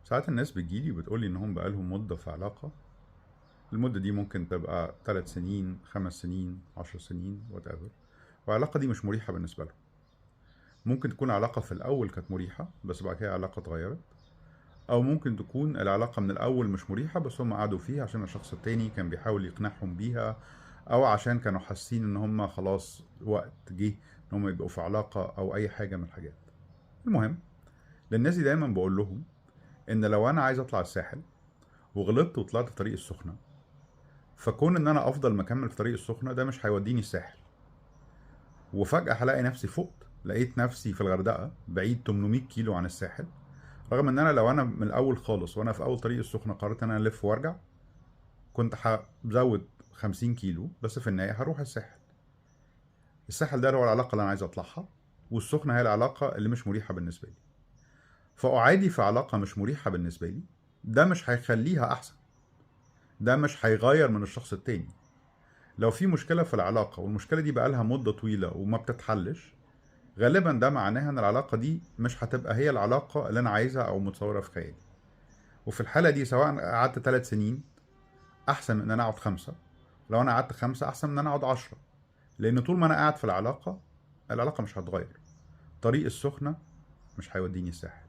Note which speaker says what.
Speaker 1: ساعات الناس بتجيلي وبتقولي إنهم بقالهم مدة في علاقة. المدة دي ممكن تبقى 3 سنين، 5 سنين، 10 سنين، whatever. والعلاقة دي مش مريحة بالنسبة لهم. ممكن تكون علاقة في الأول كانت مريحة بس بعد كده العلاقة اتغيرت، أو ممكن تكون العلاقة من الأول مش مريحة بس هم قعدوا فيها عشان الشخص التاني كان بيحاول يقنعهم بيها، أو عشان كانوا حاسين إن هم خلاص وقت جه إن هم يبقوا في علاقة أو أي حاجة من الحاجات. المهم، للناس دي دايما بقول لهم إن لو أنا عايز أطلع الساحل وغلطت وطلعت في طريق السخنة، فكون ان انا افضل مكمل في طريق السخنه ده مش هيوديني الساحل. وفجاه هلاقي نفسي فقت، لقيت نفسي في الغردقه بعيد 800 كيلو عن الساحل، رغم ان انا لو انا من الاول خالص وانا في اول طريق السخنه قررت ان انا الف وارجع كنت هزود 50 كيلو بس في النهايه هروح الساحل. الساحل ده هو العلاقه اللي انا عايز اطلعها، والسخنه هي العلاقه اللي مش مريحه بالنسبه لي. فاعادي في علاقه مش مريحه بالنسبه لي، ده مش هيخليها احسن، ده مش هيغير من الشخص التاني. لو في مشكلة في العلاقة والمشكلة دي بقالها مدة طويلة وما بتتحلش، غالبا ده معناها ان العلاقة دي مش هتبقى هي العلاقة اللي انا عايزها او متصورة في خيالي. وفي الحالة دي سواء قعدت 3 سنين احسن من ان انا اقعد 5، لو انا قعدت 5 احسن من ان انا اقعد 10. لان طول ما انا قاعد في العلاقة، العلاقة مش هتتغير. طريق السخنة مش هيوديني الساحل.